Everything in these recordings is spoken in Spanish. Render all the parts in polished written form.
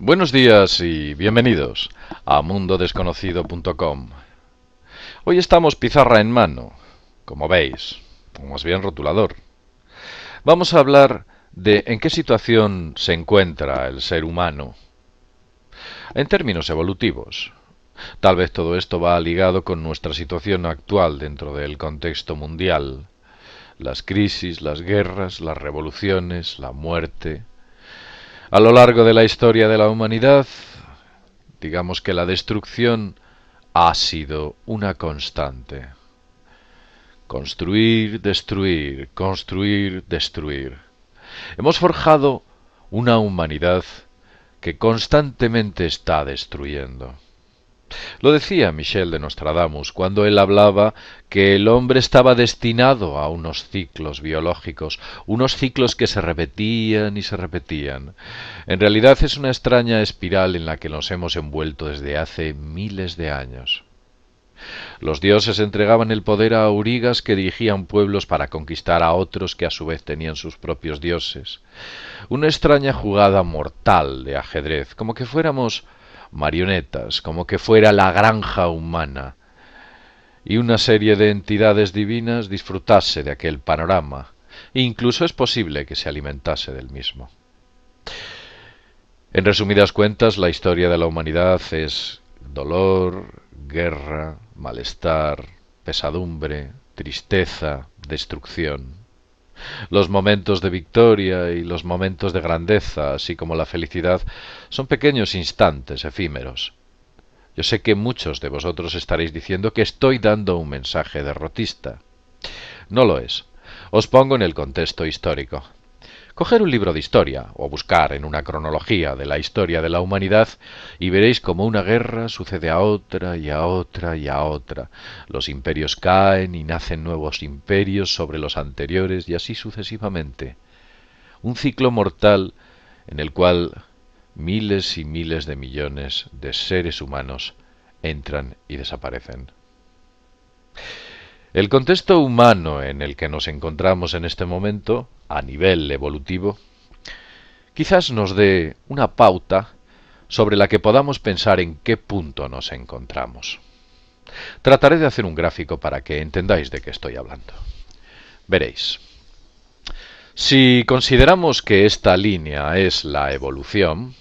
Buenos días y bienvenidos a mundodesconocido.com. Hoy estamos pizarra en mano, como veis, o más bien rotulador. Vamos a hablar de en qué situación se encuentra el ser humano en términos evolutivos. Tal vez todo esto va ligado con nuestra situación actual dentro del contexto mundial. Las crisis, las guerras, las revoluciones, la muerte. A lo largo de la historia de la humanidad, digamos que la destrucción ha sido una constante. Construir, destruir, construir, destruir. Hemos forjado una humanidad que constantemente está destruyendo. Lo decía Michel de Nostradamus cuando él hablaba que el hombre estaba destinado a unos ciclos biológicos, unos ciclos que se repetían y se repetían. En realidad es una extraña espiral en la que nos hemos envuelto desde hace miles de años. Los dioses entregaban el poder a aurigas que dirigían pueblos para conquistar a otros que a su vez tenían sus propios dioses. Una extraña jugada mortal de ajedrez, como que fuéramos marionetas, como que fuera la granja humana, y una serie de entidades divinas disfrutase de aquel panorama, e incluso es posible que se alimentase del mismo. En resumidas cuentas, la historia de la humanidad es dolor, guerra, malestar, pesadumbre, tristeza, destrucción. Los momentos de victoria y los momentos de grandeza, así como la felicidad, son pequeños instantes efímeros. Yo sé que muchos de vosotros estaréis diciendo que estoy dando un mensaje derrotista. No lo es. Os pongo en el contexto histórico. Coger un libro de historia o buscar en una cronología de la historia de la humanidad y veréis cómo una guerra sucede a otra y a otra y a otra. Los imperios caen y nacen nuevos imperios sobre los anteriores y así sucesivamente. Un ciclo mortal en el cual miles y miles de millones de seres humanos entran y desaparecen. El contexto humano en el que nos encontramos en este momento, a nivel evolutivo, quizás nos dé una pauta sobre la que podamos pensar en qué punto nos encontramos. Trataré de hacer un gráfico para que entendáis de qué estoy hablando. Veréis. Si consideramos que esta línea es la evolución,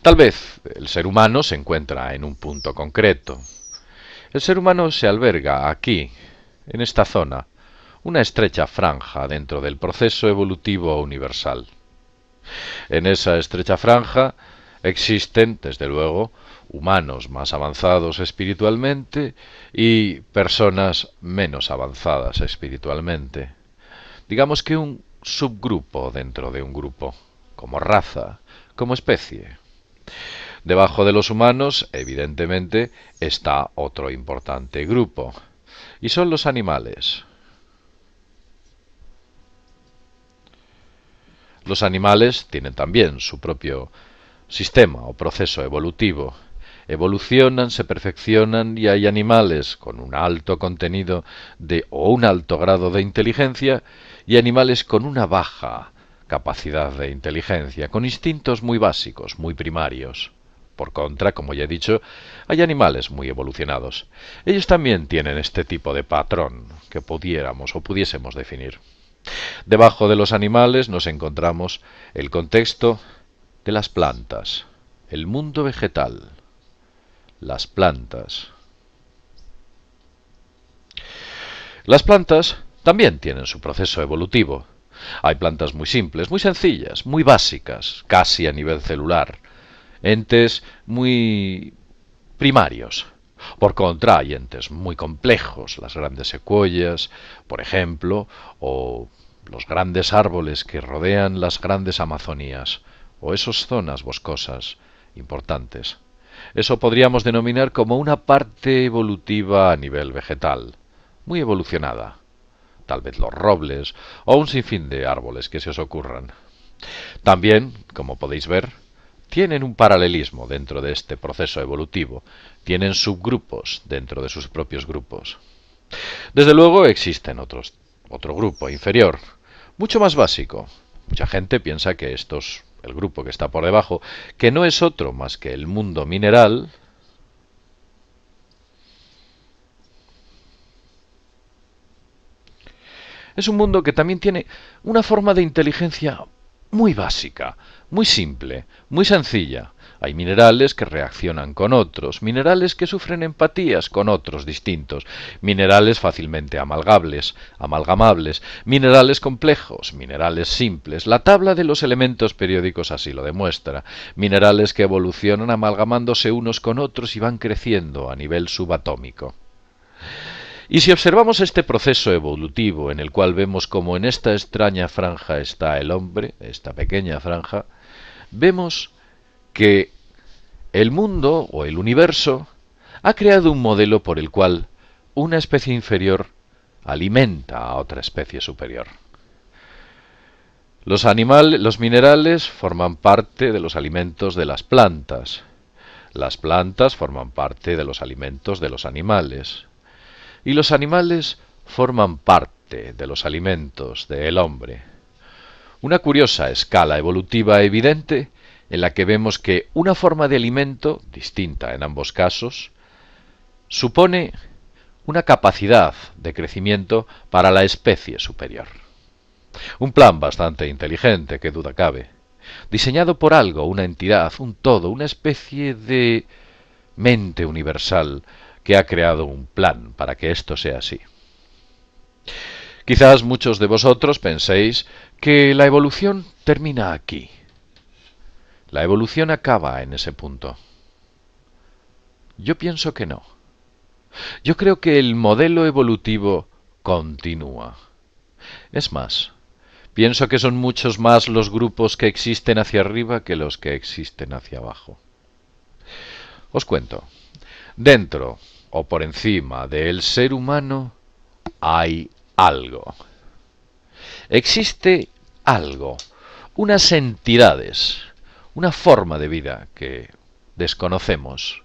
tal vez el ser humano se encuentra en un punto concreto. El ser humano se alberga aquí, en esta zona, una estrecha franja dentro del proceso evolutivo universal. En esa estrecha franja existen, desde luego, humanos más avanzados espiritualmente y personas menos avanzadas espiritualmente. Digamos que un subgrupo dentro de un grupo, como raza, como especie. Debajo de los humanos, evidentemente, está otro importante grupo, y son los animales. Los animales tienen también su propio sistema o proceso evolutivo. Evolucionan, se perfeccionan y hay animales con un alto contenido de o un alto grado de inteligencia y animales con una baja capacidad de inteligencia, con instintos muy básicos, muy primarios. Por contra, como ya he dicho, hay animales muy evolucionados. Ellos también tienen este tipo de patrón que pudiéramos o pudiésemos definir. Debajo de los animales nos encontramos el contexto de las plantas, el mundo vegetal, las plantas. Las plantas también tienen su proceso evolutivo. Hay plantas muy simples, muy sencillas, muy básicas, casi a nivel celular, entes muy primarios. Por contra, hay entes muy complejos, las grandes secuoyas, por ejemplo, o los grandes árboles que rodean las grandes Amazonías, o esas zonas boscosas importantes. Eso podríamos denominar como una parte evolutiva a nivel vegetal, muy evolucionada. Tal vez los robles o un sinfín de árboles que se os ocurran. También, como podéis ver, tienen un paralelismo dentro de este proceso evolutivo, tienen subgrupos dentro de sus propios grupos. Desde luego existen otro grupo inferior, mucho más básico. Mucha gente piensa que esto es el grupo que está por debajo, que no es otro más que el mundo mineral. Es un mundo que también tiene una forma de inteligencia muy básica, muy simple, muy sencilla. Hay minerales que reaccionan con otros, minerales que sufren empatías con otros distintos, minerales fácilmente amalgamables, minerales complejos, minerales simples. La tabla de los elementos periódicos así lo demuestra. Minerales que evolucionan amalgamándose unos con otros y van creciendo a nivel subatómico. Y si observamos este proceso evolutivo en el cual vemos como en esta extraña franja está el hombre, esta pequeña franja, vemos que el mundo o el universo ha creado un modelo por el cual una especie inferior alimenta a otra especie superior. Los minerales forman parte de los alimentos de las plantas. Las plantas forman parte de los alimentos de los animales. Y los animales forman parte de los alimentos del hombre. Una curiosa escala evolutiva evidente en la que vemos que una forma de alimento, distinta en ambos casos, supone una capacidad de crecimiento para la especie superior. Un plan bastante inteligente, qué duda cabe, diseñado por algo, una entidad, un todo, una especie de mente universal que ha creado un plan para que esto sea así. Quizás muchos de vosotros penséis que la evolución termina aquí. La evolución acaba en ese punto. Yo pienso que no. Yo creo que el modelo evolutivo continúa. Es más, pienso que son muchos más los grupos que existen hacia arriba que los que existen hacia abajo. Os cuento. Dentro o por encima del ser humano hay algo. Existe algo, unas entidades, una forma de vida que desconocemos,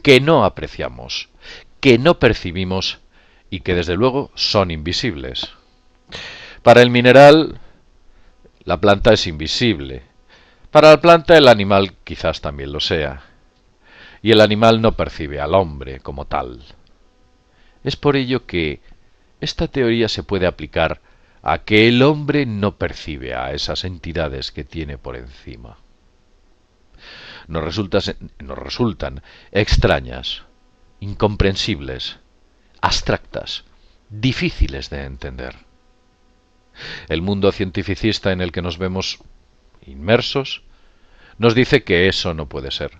que no apreciamos, que no percibimos y que desde luego son invisibles. Para el mineral, la planta es invisible. Para la planta, el animal quizás también lo sea. Y el animal no percibe al hombre como tal. Es por ello que esta teoría se puede aplicar a que el hombre no percibe a esas entidades que tiene por encima. Nos resultan extrañas, incomprensibles, abstractas, difíciles de entender. El mundo cientificista en el que nos vemos inmersos nos dice que eso no puede ser.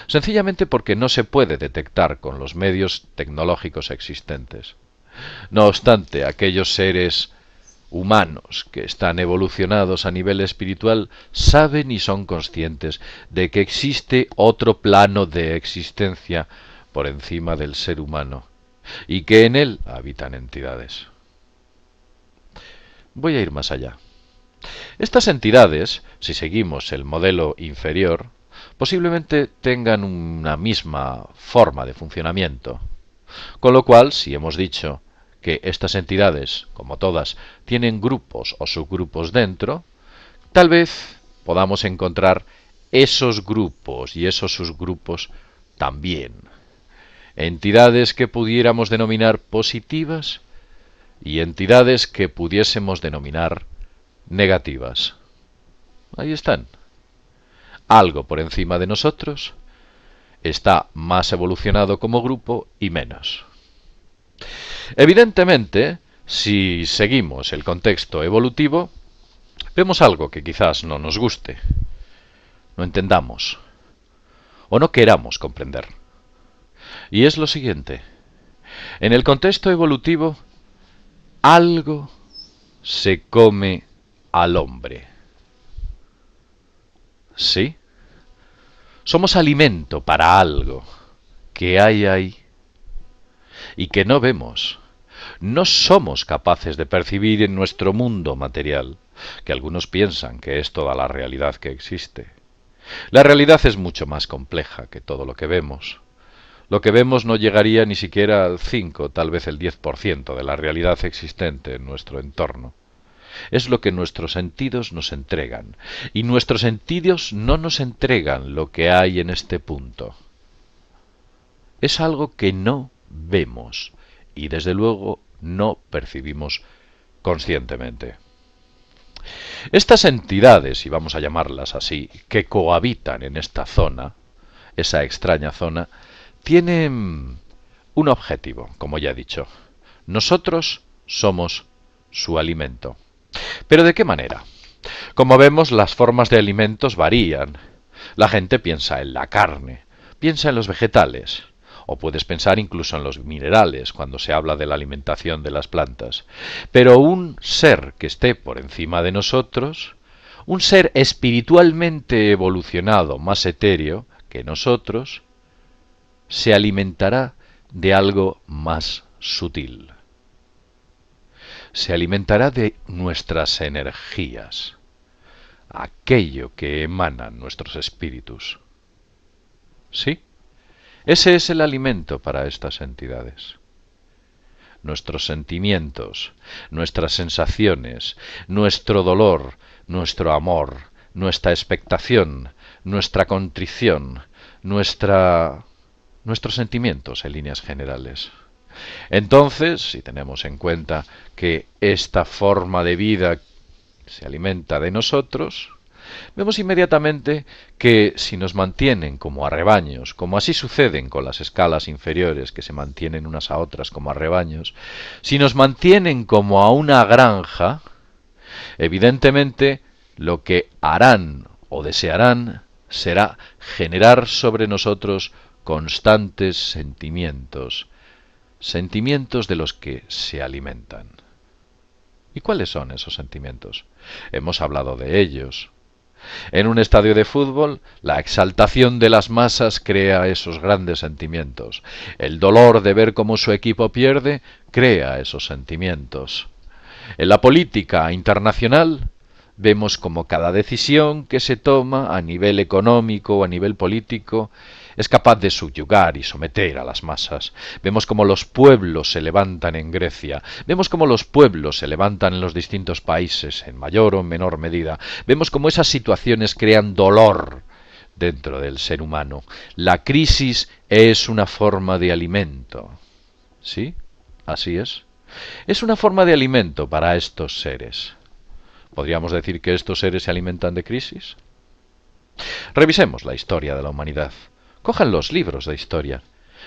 Sencillamente porque no se puede detectar con los medios tecnológicos existentes. No obstante, aquellos seres humanos que están evolucionados a nivel espiritual saben y son conscientes de que existe otro plano de existencia por encima del ser humano y que en él habitan entidades. Voy a ir más allá. Estas entidades, si seguimos el modelo inferior, posiblemente tengan una misma forma de funcionamiento. Con lo cual, si hemos dicho que estas entidades, como todas, tienen grupos o subgrupos dentro, tal vez podamos encontrar esos grupos y esos subgrupos también. Entidades que pudiéramos denominar positivas y entidades que pudiésemos denominar negativas. Ahí están. Algo por encima de nosotros está más evolucionado como grupo y menos. Evidentemente, si seguimos el contexto evolutivo, vemos algo que quizás no nos guste, no entendamos o no queramos comprender. Y es lo siguiente. En el contexto evolutivo, algo se come al hombre. ¿Sí? Somos alimento para algo que hay ahí y que no vemos. No somos capaces de percibir en nuestro mundo material, que algunos piensan que es toda la realidad que existe. La realidad es mucho más compleja que todo lo que vemos. Lo que vemos no llegaría ni siquiera al 5, tal vez el 10% de la realidad existente en nuestro entorno. es lo que nuestros sentidos nos entregan, y nuestros sentidos no nos entregan lo que hay en este punto. Es algo que no vemos y desde luego no percibimos conscientemente. Estas entidades, y vamos a llamarlas así, que cohabitan en esta zona, esa extraña zona, tienen un objetivo, como ya he dicho. Nosotros somos su alimento. ¿Pero de qué manera? Como vemos, las formas de alimentos varían. La gente piensa en la carne, piensa en los vegetales, o puedes pensar incluso en los minerales cuando se habla de la alimentación de las plantas. Pero un ser que esté por encima de nosotros, un ser espiritualmente evolucionado, más etéreo que nosotros, se alimentará de algo más sutil. Se alimentará de nuestras energías, aquello que emanan nuestros espíritus. ¿Sí? Ese es el alimento para estas entidades. Nuestros sentimientos, nuestras sensaciones, nuestro dolor, nuestro amor, nuestra expectación, nuestra contrición, nuestros sentimientos en líneas generales. Entonces, si tenemos en cuenta que esta forma de vida se alimenta de nosotros, vemos inmediatamente que si nos mantienen como a rebaños, como así suceden con las escalas inferiores que se mantienen unas a otras como a rebaños, si nos mantienen como a una granja, evidentemente lo que harán o desearán será generar sobre nosotros constantes sentimientos, sentimientos de los que se alimentan. ¿Y cuáles son esos sentimientos? Hemos hablado de ellos. En un estadio de fútbol, la exaltación de las masas crea esos grandes sentimientos. El dolor de ver cómo su equipo pierde crea esos sentimientos. En la política internacional, vemos como cada decisión que se toma a nivel económico o a nivel político es capaz de subyugar y someter a las masas. Vemos cómo los pueblos se levantan en Grecia, vemos cómo los pueblos se levantan en los distintos países, en mayor o menor medida. Vemos cómo esas situaciones crean dolor dentro del ser humano. La crisis es una forma de alimento. ¿Sí? Así es. Es una forma de alimento para estos seres. ¿Podríamos decir que estos seres se alimentan de crisis? Revisemos la historia de la humanidad. Cojan los libros de historia.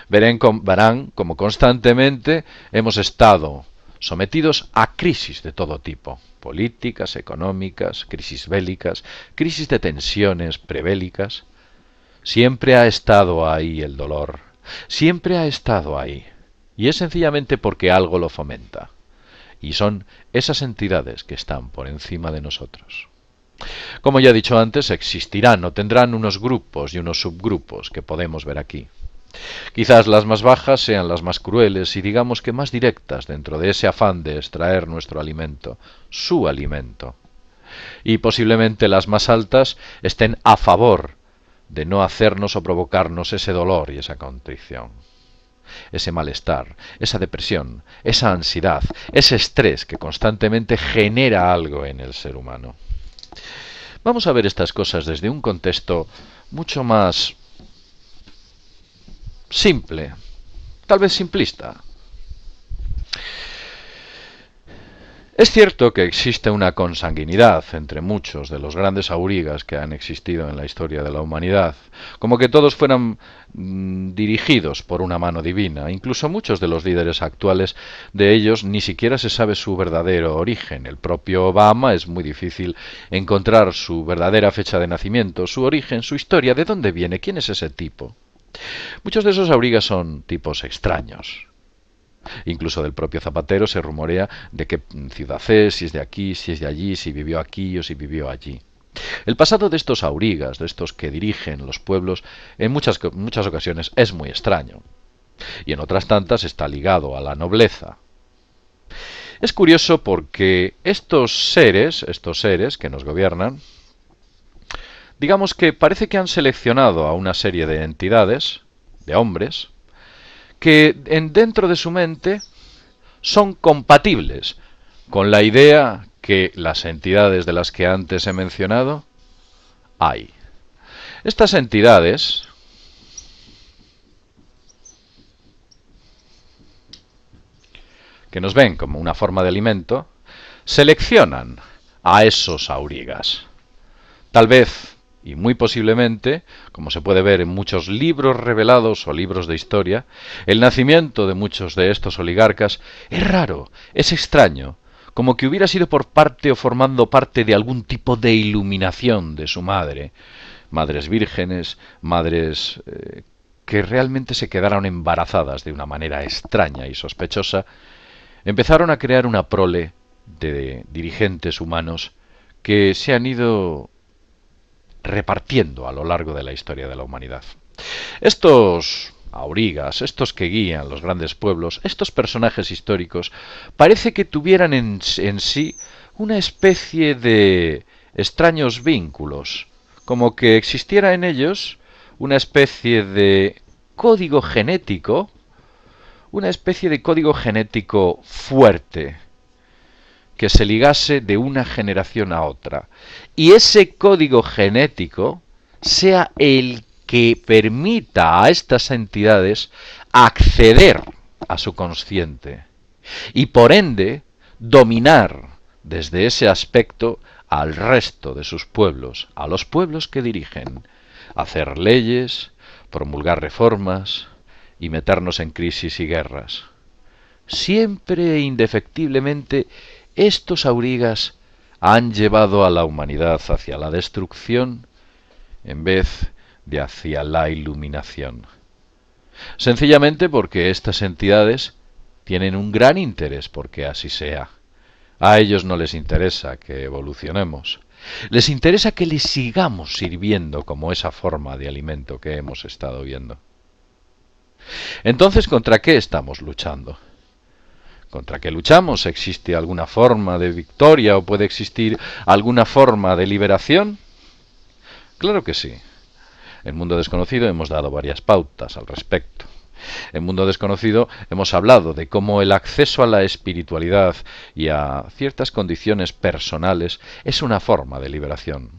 Verán como constantemente hemos estado sometidos a crisis de todo tipo. Políticas, económicas, crisis bélicas, crisis de tensiones prebélicas. Siempre ha estado ahí el dolor. Siempre ha estado ahí. Y es sencillamente porque algo lo fomenta. Y son esas entidades que están por encima de nosotros. Como ya he dicho antes, existirán o tendrán unos grupos y unos subgrupos que podemos ver aquí. Quizás las más bajas sean las más crueles y digamos que más directas dentro de ese afán de extraer nuestro alimento, su alimento. Y posiblemente las más altas estén a favor de no hacernos o provocarnos ese dolor y esa contrición. Ese malestar, esa depresión, esa ansiedad, ese estrés que constantemente genera algo en el ser humano. Vamos a ver estas cosas desde un contexto mucho más simple, tal vez simplista. Es cierto que existe una consanguinidad entre muchos de los grandes aurigas que han existido en la historia de la humanidad, como que todos fueran dirigidos por una mano divina. Incluso muchos de los líderes actuales de ellos ni siquiera se sabe su verdadero origen. El propio Obama es muy difícil encontrar su verdadera fecha de nacimiento, su origen, su historia, de dónde viene, quién es ese tipo. Muchos de esos aurigas son tipos extraños. Incluso del propio Zapatero se rumorea de qué ciudad es, si es de aquí, si es de allí, si vivió aquí o si vivió allí. El pasado de estos aurigas, de estos que dirigen los pueblos, en muchas ocasiones es muy extraño. Y en otras tantas está ligado a la nobleza. Es curioso porque estos seres que nos gobiernan, digamos que parece que han seleccionado a una serie de entidades, de hombres, que dentro de su mente son compatibles con la idea que las entidades de las que antes he mencionado hay. Estas entidades que nos ven como una forma de alimento, seleccionan a esos aurigas. Tal vez, y muy posiblemente, como se puede ver en muchos libros revelados o libros de historia, el nacimiento de muchos de estos oligarcas es raro, es extraño, como que hubiera sido por parte o formando parte de algún tipo de iluminación de su madre. Madres vírgenes, madres que realmente se quedaron embarazadas de una manera extraña y sospechosa, empezaron a crear una prole de dirigentes humanos que se han ido repartiendo a lo largo de la historia de la humanidad. Estos aurigas, estos que guían los grandes pueblos, estos personajes históricos, parece que tuvieran en sí una especie de extraños vínculos, como que existiera en ellos una especie de código genético, fuerte, que se ligase de una generación a otra. Y ese código genético sea el que permita a estas entidades acceder a su consciente y por ende dominar desde ese aspecto al resto de sus pueblos, a los pueblos que dirigen, hacer leyes, promulgar reformas y meternos en crisis y guerras. Siempre e indefectiblemente estos aurigas han llevado a la humanidad hacia la destrucción en vez de hacia la iluminación. Sencillamente porque estas entidades tienen un gran interés porque así sea. A ellos no les interesa que evolucionemos. Les interesa que les sigamos sirviendo como esa forma de alimento que hemos estado viendo. Entonces, ¿contra qué estamos luchando? ¿Contra qué luchamos? ¿Existe alguna forma de victoria o puede existir alguna forma de liberación? Claro que sí. En Mundo Desconocido hemos dado varias pautas al respecto. En Mundo Desconocido hemos hablado de cómo el acceso a la espiritualidad y a ciertas condiciones personales es una forma de liberación.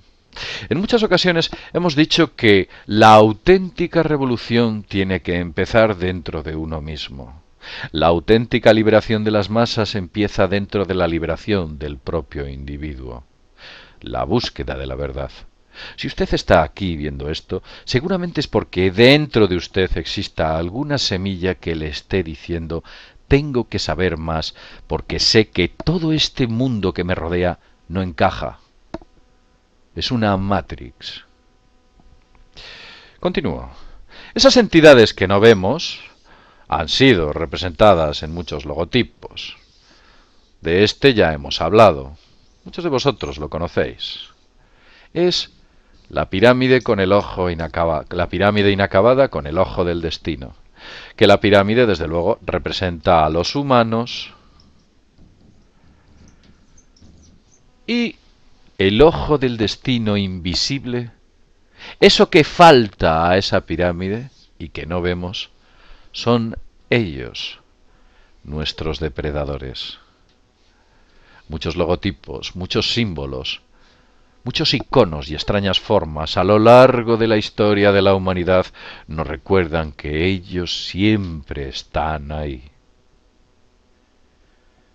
En muchas ocasiones hemos dicho que la auténtica revolución tiene que empezar dentro de uno mismo. La auténtica liberación de las masas empieza dentro de la liberación del propio individuo. La búsqueda de la verdad. Si usted está aquí viendo esto, seguramente es porque dentro de usted exista alguna semilla que le esté diciendo: tengo que saber más porque sé que todo este mundo que me rodea no encaja. Es una Matrix. Continúo. Esas entidades que no vemos han sido representadas en muchos logotipos. De este ya hemos hablado. Muchos de vosotros lo conocéis. Es la pirámide con el ojo la pirámide inacabada con el ojo del destino. Que la pirámide, desde luego, representa a los humanos y el ojo del destino invisible, eso que falta a esa pirámide y que no vemos, son ellos, nuestros depredadores. Muchos logotipos, muchos símbolos, muchos iconos y extrañas formas a lo largo de la historia de la humanidad nos recuerdan que ellos siempre están ahí.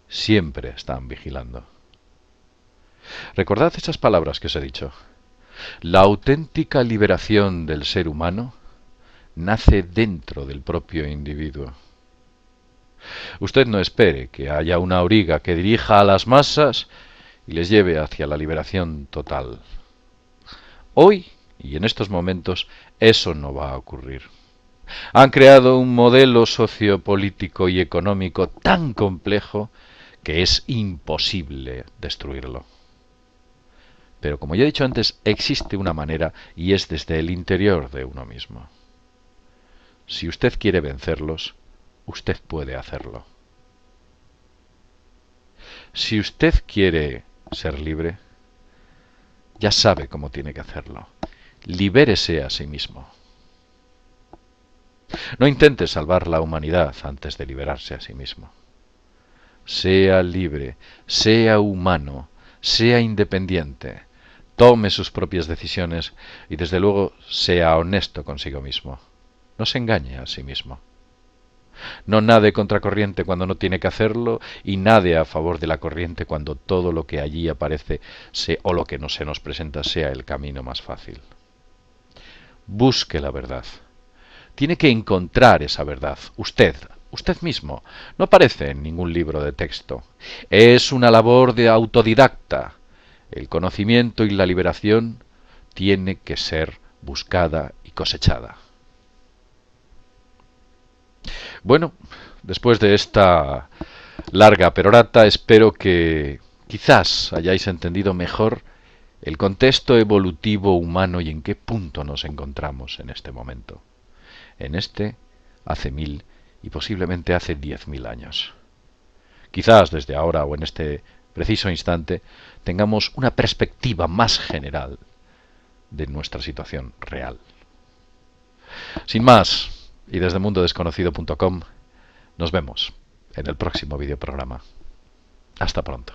Siempre están vigilando. Recordad esas palabras que os he dicho. La auténtica liberación del ser humano nace dentro del propio individuo. Usted no espere que haya una auriga que dirija a las masas y les lleve hacia la liberación total. Hoy y en estos momentos eso no va a ocurrir. Han creado un modelo sociopolítico y económico tan complejo que es imposible destruirlo. Pero como ya he dicho antes, existe una manera y es desde el interior de uno mismo. Si usted quiere vencerlos, usted puede hacerlo. Si usted quiere ser libre, ya sabe cómo tiene que hacerlo. Libérese a sí mismo. No intente salvar la humanidad antes de liberarse a sí mismo. Sea libre, sea humano, sea independiente, tome sus propias decisiones y desde luego sea honesto consigo mismo. No se engañe a sí mismo. No nade contracorriente cuando no tiene que hacerlo y nade a favor de la corriente cuando todo lo que allí aparece o lo que no se nos presenta sea el camino más fácil. Busque la verdad. Tiene que encontrar esa verdad. Usted mismo. No aparece en ningún libro de texto. Es una labor de autodidacta. El conocimiento y la liberación tiene que ser buscada y cosechada. Bueno, después de esta larga perorata, espero que quizás hayáis entendido mejor el contexto evolutivo humano y en qué punto nos encontramos en este momento. En este, hace 1000 y posiblemente hace 10.000 años. Quizás desde ahora o en este preciso instante tengamos una perspectiva más general de nuestra situación real. Sin más, y desde mundodesconocido.com, nos vemos en el próximo videoprograma. Hasta pronto.